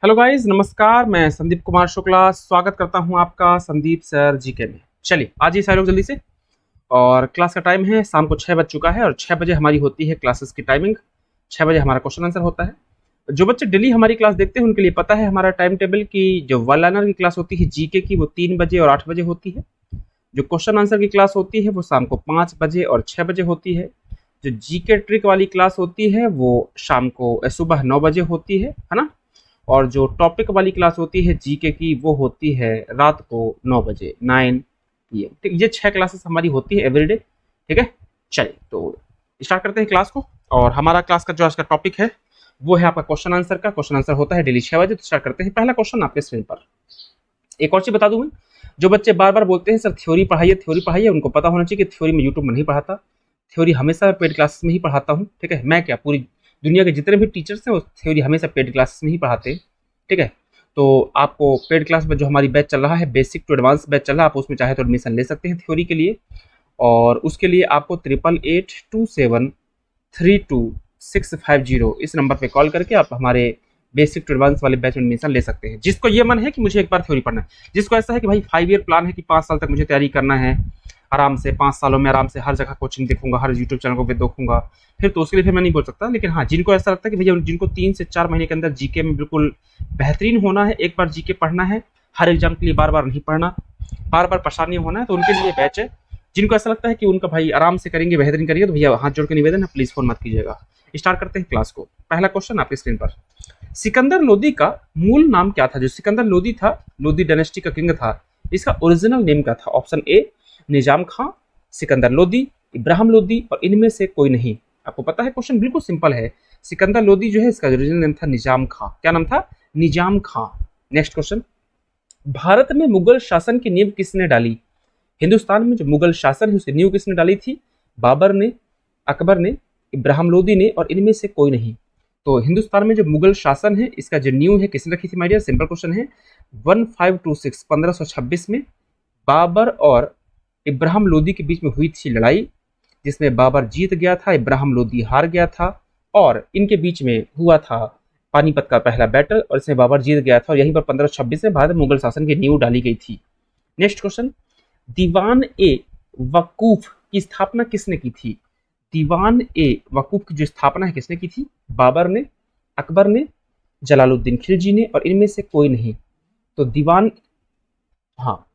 Hello guys, नमस्कार। मैं संदीप कुमार शुक्ला स्वागत करता हूं आपका संदीप सर जीके में। चलिए आज ही सारे लोग जल्दी से। और क्लास का टाइम है, शाम को 6 बज चुका है और 6 बजे हमारी होती है क्लासेस की टाइमिंग। 6 बजे हमारा क्वेश्चन आंसर होता है। जो बच्चे डेली हमारी क्लास देखते हैं उनके लिए पता है हमारा टाइम टेबल की जो वन लाइनर की क्लास होती है जीके की वो 3 बजे और 8 बजे होती है। जो क्वेश्चन आंसर की क्लास होती है वो शाम को 5 बजे और 6 बजे होती है। जो जीके ट्रिक वाली क्लास होती है वो शाम को सुबह 9 बजे होती है ना। और जो टॉपिक वाली क्लास होती है जीके की वो होती है रात को 9 बजे 9 PM। ठीक, ये 6 क्लासेस हमारी होती है एवरीडे। ठीक है, चलिए तो स्टार्ट करते हैं क्लास को। और हमारा क्लास का जो आज का टॉपिक है वो है आपका क्वेश्चन आंसर का। क्वेश्चन आंसर होता है डेली 6 बजे। तो स्टार्ट करते हैं। पहला क्वेश्चन आपके स्क्रीन पर। एक और चीज बता दूं मैं, जो बच्चे बार बार बोलते हैं सर थ्योरी पढ़ाइए, उनको पता होना चाहिए कि थ्योरी में यूट्यूब में नहीं पढ़ाता। थ्योरी हमेशा पेड क्लासेस में ही पढ़ाता हूँ। ठीक है, मैं क्या पूरी दुनिया के जितने भी टीचर्स हैं वो थ्योरी हमेशा पेड क्लासेस में ही पढ़ाते हैं। ठीक है, तो आपको पेड क्लास में जो हमारी बैच चल रहा है बेसिक टू एडवांस बैच चल रहा है, आप उसमें चाहे तो एडमिशन ले सकते हैं थ्योरी के लिए। और उसके लिए आपको 8882732650 इस नंबर पे कॉल करके आप हमारे बेसिक टू एडवांस वाले बैच में एडमिशन ले सकते हैं। जिसको ये मन है कि मुझे एक बार थ्योरी पढ़ना है, जिसको ऐसा है कि भाई 5 ईयर प्लान है कि 5 साल तक मुझे तैयारी करना है आराम से, 5 सालों में आराम से हर जगह कोचिंग देखूंगा, हर यूट्यूब चैनल को भी देखूंगा, फिर तो उसके लिए फिर मैं नहीं बोल सकता। लेकिन हाँ, जिनको ऐसा लगता है कि भैया जिनको 3 से 4 महीने के अंदर जीके में बिल्कुल बेहतरीन होना है, एक बार जीके पढ़ना है, हर एग्जाम के लिए बार बार नहीं पढ़ना, बार बार परेशानी होना है, तो उनके लिए बैच है। जिनको ऐसा लगता है कि उनका भाई आराम से करेंगे, बेहतरीन करेंगे, तो भैया हाथ जोड़ के निवेदन है प्लीज फोन मत कीजिएगा। स्टार्ट करते हैं क्लास को। पहला क्वेश्चन आपकी स्क्रीन पर। सिकंदर लोदी का मूल नाम क्या था? जो सिकंदर लोदी था, लोदी डायनेस्टी का किंग था, इसका ओरिजिनल नेम क्या था? ऑप्शन ए निजाम खां, सिकंदर लोदी, इब्राहिम लोदी और इनमें से कोई नहीं। आपको पता है क्वेश्चन बिल्कुल सिंपल है। सिकंदर लोदी जो है इसका ओरिजिनल नेम था निजाम खां। क्या नाम था? निजाम खां। Next question. भारत में मुगल शासन की नींव किसने डाली? हिंदुस्तान में जो मुगल शासन है उसकी नींव किसने डाली थी? बाबर ने, अकबर ने, इब्राहिम लोदी ने और इनमें से कोई नहीं। तो हिंदुस्तान में जो मुगल शासन है इसका जो नींव है किसने रखी थी माय डियर? सिंपल क्वेश्चन है। 1526 में बाबर और इब्राहिम लोदी के बीच में हुई थी लड़ाई, जिसमें बाबर जीत गया था, इब्राहिम लोदी हार गया था। और इनके बीच में हुआ था पानीपत का पहला बैटल और इसमें बाबर जीत गया था और यहीं पर 1526 में भारत में मुगल शासन की नींव डाली गई थी। Next question. दीवान ए वकूफ की स्थापना किसने की थी? दीवान ए वकूफ की जो स्थापना है किसने की थी? बाबर ने, अकबर ने, जलालुद्दीन खिलजी ने और इनमें से कोई नहीं। तो दीवान, हाँ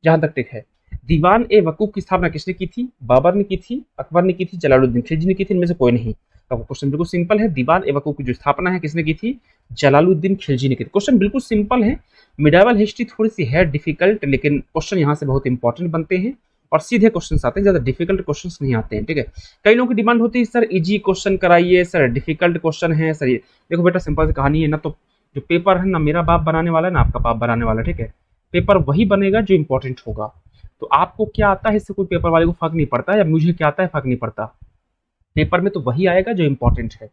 जहां तक ठीक है, दीवान ए वकूफ की स्थापना किसने की थी? बाबर ने की थी, अकबर ने की थी, जलालुद्दीन खिलजी ने की थी, इनमें से कोई नहीं। तो क्वेश्चन बिल्कुल सिंपल है। दीवान ए वकूफ की जो स्थापना है किसने की थी? जलालुद्दीन खिलजी ने की थी। क्वेश्चन बिल्कुल सिंपल है। मिडावल हिस्ट्री थोड़ी सी है डिफिकल्ट, लेकिन क्वेश्चन यहाँ से बहुत इंपॉर्टेंट बनते हैं और सीधे क्वेश्चन आते हैं, ज्यादा डिफिकल्ट क्वेश्चन नहीं आते हैं। ठीक है, कई लोगों की डिमांड होती है सर इजी क्वेश्चन कराइए, सर डिफिकल्ट क्वेश्चन है सर। देखो बेटा सिंपल सी कहानी है ना, तो जो पेपर है ना मेरा बाप बनाने वाला है ना आपका बाप बनाने वाला। ठीक है, पेपर वही बनेगा जो इंपॉर्टेंट होगा। तो आपको क्या आता है इससे कोई पेपर वाले को फर्क नहीं पड़ता, या मुझे क्या आता है फर्क नहीं पड़ता। पेपर में तो वही आएगा जो इंपॉर्टेंट है।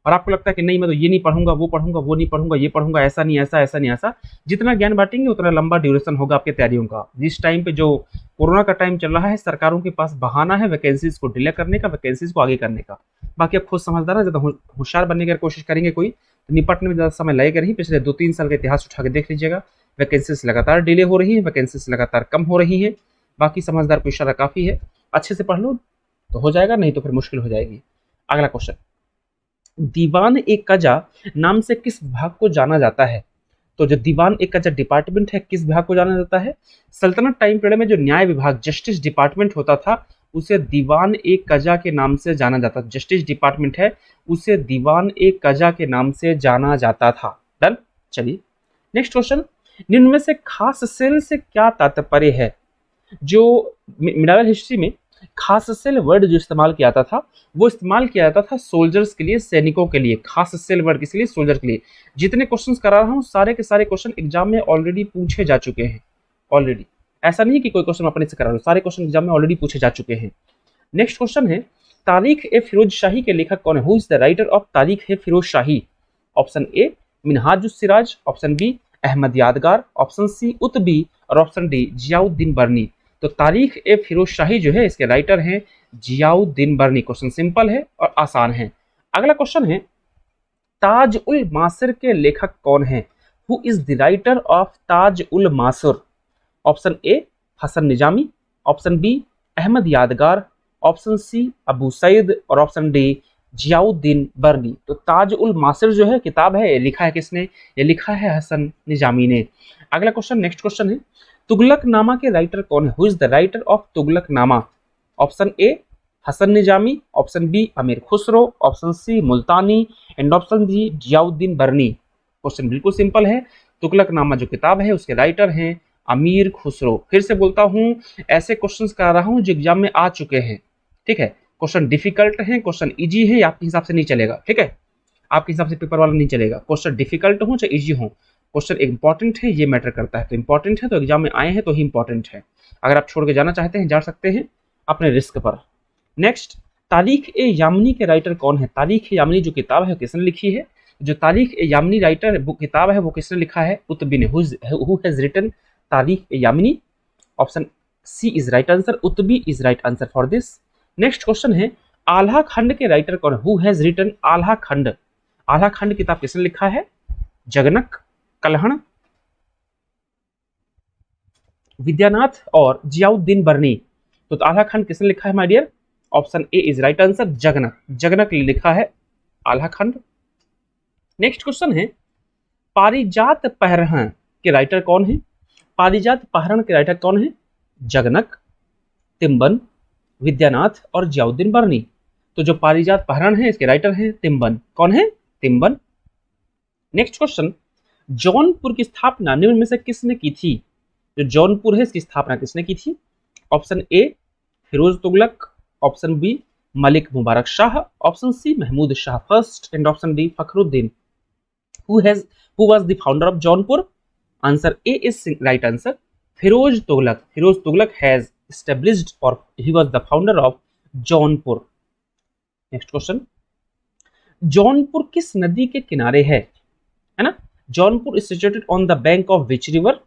और आपको लगता है कि नहीं मैं तो ये नहीं पढ़ूंगा, वो नहीं पढ़ूंगा, ये पढ़ूंगा, ऐसा नहीं ऐसा, ऐसा नहीं ऐसा। जितना ज्ञान बांटेंगे उतना लंबा ड्यूरेशन होगा आपके तैयारियों का। जिस टाइम पे जो कोरोना का टाइम चल रहा है, सरकारों के पास बहाना है वैकेंसीज को डिले करने का, वैकेंसीज को आगे करने का। बाकी आप खुद समझदार है, ज्यादा होशियार बनने की कोशिश करेंगे कोई तो निपटने में ज्यादा समय लगेगा नहीं। पिछले 2-3 साल का इतिहास उठा के देख लीजिएगा, वैकेंसीज लगातार डिले हो रही है, वैकेंसीज लगातार कम हो रही है। बाकी समझदार को इशारा काफी है। अच्छे से पढ़ लो तो हो जाएगा, नहीं तो फिर मुश्किल हो जाएगी। अगला क्वेश्चन। दीवान ए कजा नाम से किस विभाग को जाना जाता है? तो जो दीवान ए कजा डिपार्टमेंट है किस विभाग को जाना जाता है? सल्तनत टाइम पीरियड में जो न्याय विभाग जस्टिस डिपार्टमेंट होता था उसे दीवान ए कजा के नाम से जाना जाता था। जस्टिस डिपार्टमेंट है उसे दीवान ए कजा के नाम से जाना जाता था। डन। चलिए नेक्स्ट क्वेश्चन। निम्न में से खास सेल से क्या तात्पर्य है? जो मिडावल हिस्ट्री में खास सेल वर्ड जो इस्तेमाल किया जाता था वो इस्तेमाल किया जाता था सोल्जर्स के लिए, सैनिकों के लिए। खास सेल वर्ड किस लिए? सोल्जर के लिए। जितने क्वेश्चंस करा रहा हूँ सारे के सारे क्वेश्चन एग्जाम में ऑलरेडी पूछे जा चुके हैं। ऑलरेडी ऐसा नहीं है कि कोई क्वेश्चन अपने से करा रहा हूँ, सारे क्वेश्चन एग्जाम में ऑलरेडी पूछे जा चुके हैं। नेक्स्ट क्वेश्चन है तारीख ए फिरोज शाही के लेखक कौन है? Who is the writer of Tarikh e Firoz Shahi? Option A Minhajus Siraj, option B Ahmad Yadgar, option सी उतबी और ऑप्शन डी जियाउद्दीन बर्नी। तो तारीख ए फिरोज शाही जो है इसके राइटर हैं जियाउद्दीन बर्नी। क्वेश्चन सिंपल है और आसान है। अगला क्वेश्चन है ताज उल मासिर के लेखक कौन हैं? Who is the writer of Taj ul Maasir? Option A Hasan Nizami, option B Ahmad Yadgar, option सी अबू सईद और ऑप्शन डी जियाउद्दीन बर्नी। तो ताज उल मासिर जो है किताब है, ये लिखा है किसने? ये लिखा है हसन निजामी ने। अगला क्वेश्चन, नेक्स्ट क्वेश्चन है, तुगलकनामा के राइटर कौन है? Who is the writer of Tughlaqnama? Option A Hasan Nizami, option B Amir Khusro, option C Multani and option D Ziauddin Barani. Question बिल्कुल सिंपल है, तुगलकनामा जो किताब है उसके राइटर हैं अमीर खुसरो। फिर से बोलता हूं, ऐसे क्वेश्चंस करा रहा हूं जो एग्जाम में आ चुके हैं, ठीक है। क्वेश्चन डिफिकल्ट है, क्वेश्चन इजी है, आपके हिसाब से नहीं चलेगा, ठीक है, आपके हिसाब से पेपर वाला नहीं चलेगा। क्वेश्चन डिफिकल्ट हो चाहे इजी हो, क्वेश्चन इंपॉर्टेंट है, ये मैटर करता है। तो इंपॉर्टेंट है तो एग्जाम में आए हैं तो ही इंपॉर्टेंट है। अगर आप छोड़ के जाना चाहते हैं जा सकते हैं अपने रिस्क पर। नेक्स्ट, तारीख ए यामनी के राइटर कौन है? तारीख ए यामनी जो किताब है किसने लिखी है? जो तारीख ए यामनी राइटर बुक किताब है वो किसने लिखा है? कुतुबी ने। Who has written Tarikh e Yamini? Option C is right answer, Utbi is right answer for this. Next question है, आल्हा खंड के राइटर कौन है? हु हैज रिटन आल्हा खंड? आल्हा खंड किताब किसने लिखा है? जगनक, कल्हण, विद्यानाथ और जियाउद्दीन बर्नी। तो आल्हा खंड किसने लिखा है my dear? Option A is right answer, Jagnik. Jagnik लिखा है आल्हा खंड। नेक्स्ट क्वेश्चन है, पारिजात पहरहन के राइटर कौन है? पारिजात पहरहन के राइटर कौन है? जगनक, तिब्बन, विद्यानाथ और जियाउद्दीन बर्नी। तो जो पारिजात पहरहन है इसके राइटर हैं तिब्बन। कौन है? तिब्बन। नेक्स्ट क्वेश्चन, जौनपुर की स्थापना निम्न में से किसने की थी? जो जौनपुर है इसकी स्थापना किसने की थी? Option A Firoz Tughlaq, option B Malik Mubarak Shah, option C Mahmud Shah first and option D Fakhruddin. Who was the founder of Jaunpur? Answer A is right answer, Firoz Tughlaq. Firoz Tughlaq has established और he was the founder of Jaunpur. Next question, Jaunpur किस नदी के किनारे है ना? Jaunpur is situated on the bank of which river?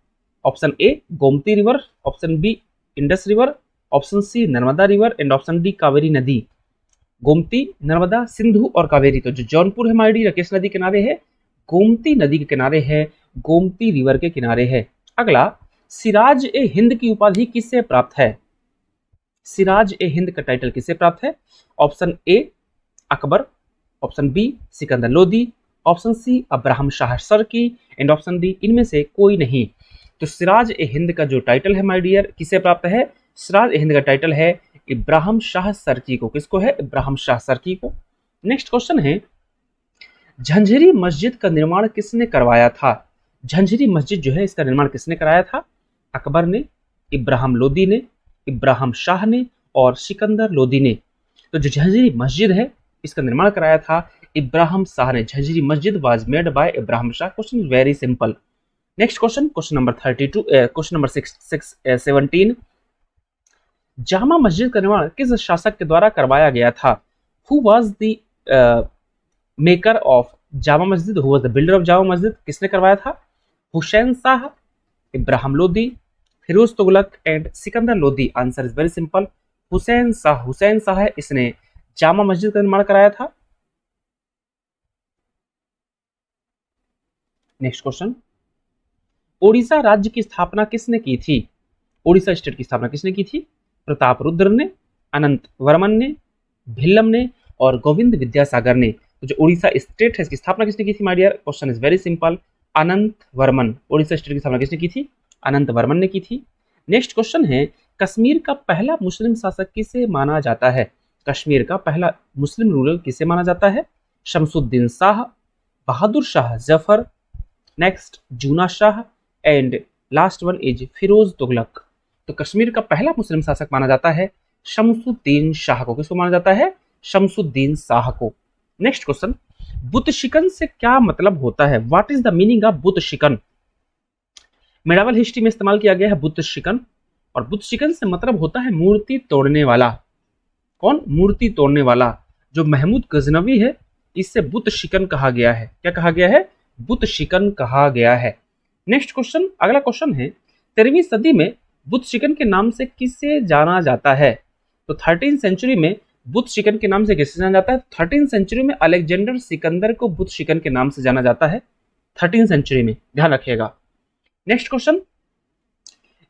Option A Gomti river, option B Indus river, option C Narmada river and option D Kaveri नदी। गोमती, नर्मदा, सिंधु और कावेरी। तो जो जौनपुर है माय डियर किस नदी किनारे है? गोमती नदी के किनारे है, गोमती रिवर के किनारे है। अगला, सिराज ए हिंद की उपाधि किससे प्राप्त है? सिराज ए हिंद का टाइटल किससे प्राप्त है? Option A Akbar, option B Sikandar Lodi, option C Ibrahim Shah Sharqi and option D इनमें से कोई नहीं। तो सिराज ए हिंद का जो टाइटल है माय डियर किससे प्राप्त है? सिराज ए हिंद का टाइटल है इब्राहिम शाह सरकी को। किसको है? इब्राहिम शाह सरकी को। नेक्स्ट क्वेश्चन है, झंझरी मस्जिद का निर्माण किसने करवाया था? झंझरी मस्जिद जो है इसका निर्माण किसने कराया था? अकबर ने, इब्राहिम लोदी ने, इब्राहिम शाह ने और सिकंदर लोदी ने। तो जो झंझरी मस्जिद है इसका निर्माण कराया था इब्राहिम शाह ने। झंझरी मस्जिद was made by Ibrahim Shah. Question is very simple. Next question, question number 32, question number 17, Jama Masjid का निर्माण किस शासक के द्वारा करवाया गया था? Who was the maker of Jama Masjid? Who was the builder of Jama Masjid? किसने करवाया था? Hussain Shah, Ibrahim Lodi, Firoz Tughlaq and Sikandar Lodi. Answer is very simple, Hussain Shah. Hussain Shah है इसने जामा मस्जिद का निर्माण कराया था। नेक्स्ट क्वेश्चन, ओडिशा राज्य की स्थापना किसने की थी? ओडिशा स्टेट की स्थापना किसने की थी? प्रताप रुद्र ने, अनंत वर्मन ने, भिल्लम ने और गोविंद विद्यासागर ने। तो जो ओडिशा स्टेट है इसकी स्थापना किसने की थी my dear? Question is very simple, Anant Varman. Odisha state की स्थापना किसने की थी? अनंत वर्मन ने की थी। नेक्स्ट क्वेश्चन है, कश्मीर का पहला मुस्लिम शासक किसे माना जाता है? कश्मीर का पहला मुस्लिम रूलर किसे माना जाता है? Shamsuddin Shah, Bahadur Shah Zafar, next Juna Shah and last one is Firoz Tughlaq. तो कश्मीर का पहला मुस्लिम शासक माना जाता है शमसुद्दीन शाह को। किसको माना जाता है? शमसुद्दीन शाह को। नेक्स्ट क्वेश्चन, बुत शिकन से क्या मतलब होता है? What is the meaning of बुत शिकन? मेडावल हिस्ट्री में इस्तेमाल किया गया है बुत शिकन, और बुत शिकन से मतलब होता है मूर्ति तोड़ने वाला। कौन? मूर्ति तोड़ने वाला। जो महमूद गजनवी है इससे बुत शिकन कहा गया है। क्या कहा गया है? बुत शिकन कहा गया है। नेक्स्ट क्वेश्चन, अगला क्वेश्चन है, 13वीं सदी में बुत शिकन के नाम से किसे जाना जाता है? तो 13th सेंचुरी में बुत शिकन के नाम से किसे जाना जाता है? 13 सेंचुरी में अलेक्जेंडर सिकंदर को बुत शिकन के नाम से जाना जाता है, 13 सेंचुरी में, ध्यान रखिएगा। नेक्स्ट क्वेश्चन,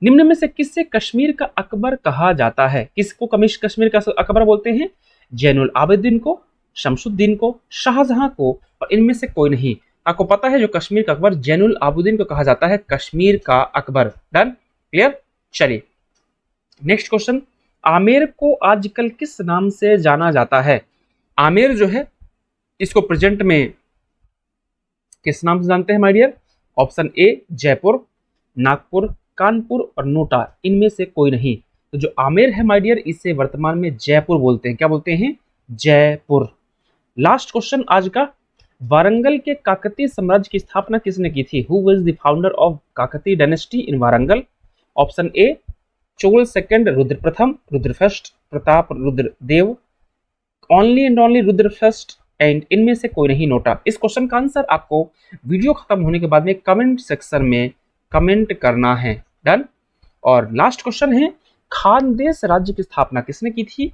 निम्न में से किससे कश्मीर का अकबर कहा जाता है? किसको कश्मीर का अकबर बोलते हैं? जैनुल आबिदीन को, शमसुद्दीन को, शाहजहां को, और इनमें से कोई नहीं। आपको पता है जो कश्मीर का अकबर जैनुल आबिदीन को कहा जाता है कश्मीर का अकबर। Done, clear. चलिए नेक्स्ट क्वेश्चन, आमेर को आजकल किस नाम से जाना जाता है? आमेर जो है इसको प्रेजेंट में किस नाम से जानते हैं my dear? Option A Jaipur, Nagpur, Kanpur और नोटा, इनमें से कोई नहीं। तो जो आमेर है माय डियर इसे वर्तमान में जयपुर बोलते हैं। क्या बोलते हैं? जयपुर। लास्ट क्वेश्चन आज का, वारंगल के काकतीय साम्राज्य की स्थापना किसने की थी? Who was the founder of Kakatiya dynasty in Warangal? Option A Chola second, Rudra प्रथम, Rudra first, Pratap Rudra Dev, only and only Rudra first, and इनमें से कोई नहीं नोटा। इस क्वेश्चन का आंसर आपको वीडियो खत्म होने के बाद में कमेंट सेक्शन में कमेंट करना है। डन। और लास्ट क्वेश्चन है, खानदेश राज्य की स्थापना किसने की थी?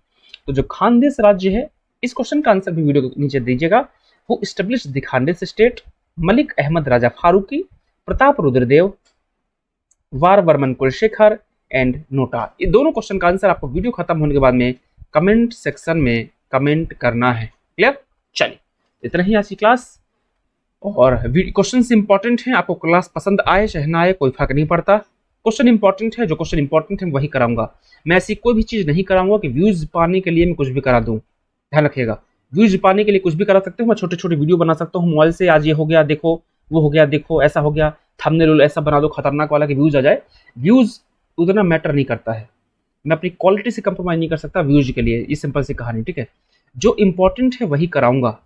तो जो खानदेश राज्य है इस क्वेश्चन का आंसर भी वीडियो के नीचे दीजिएगा। Who establish the Khandesh state? Malik Ahmad Raja Faruqi, Pratap Rudradev, वार वर्मन कुलशेखर एंड नोटा। ये दोनों क्वेश्चन का आंसर आपको वीडियो खत्म होने के बाद में कमेंट सेक्शन में कमेंट करना है। क्लियर। चलिए इतना ही आज की क्लास, और क्वेश्चन इंपॉर्टेंट हैं, आपको क्लास पसंद आए चाहे ना आए कोई फर्क नहीं पड़ता। क्वेश्चन इंपॉर्टेंट है, जो क्वेश्चन इंपॉर्टेंट है वही कराऊंगा। मैं ऐसी कोई भी चीज नहीं कराऊंगा कि व्यूज पाने के लिए मैं कुछ भी करा दूं। ध्यान रखिएगा, व्यूज पाने के लिए कुछ भी करा सकते हो। मैं छोटे छोटे वीडियो बना सकता हूँ मोबाइल से, आज ये हो गया देखो, वो हो गया देखो, ऐसा हो गया, थंबनेल ऐसा बना दो खतरनाक वाला कि व्यूज आ जाए। व्यूज उतना मैटर नहीं करता है, मैं अपनी क्वालिटी से कंप्रोमाइज नहीं कर सकता व्यूज के लिए। ये सिंपल सी कहानी, ठीक है। जो इंपॉर्टेंट है वही कराऊंगा,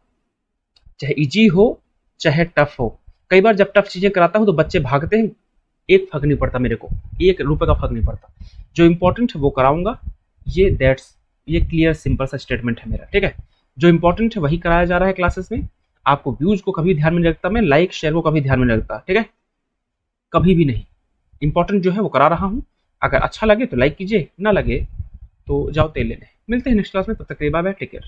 चाहे इजी हो चाहे टफ हो। कई बार जब टफ चीजें कराता हूं तो बच्चे भागते हैं, एक फर्क नहीं पड़ता मेरे को, 1 रुपए का फर्क नहीं पड़ता। जो इंपॉर्टेंट है वो कराऊंगा, ये क्लियर सिंपल सा स्टेटमेंट है मेरा, ठीक है। जो इंपॉर्टेंट है वही कराया जा रहा है क्लासेस में। आपको व्यूज को कभी ध्यान में नहीं रखता मैं, लाइक शेयर को कभी ध्यान में नहीं रखता, ठीक है, कभी भी नहीं। इंपॉर्टेंट जो है वो करा रहा हूं। अगर अच्छा लगे तो लाइक कीजिए, ना लगे तो जाओ तेल लेने। मिलते हैं नेक्स्ट क्लास में, तब तक के लिए बाय बाय, टेक केयर।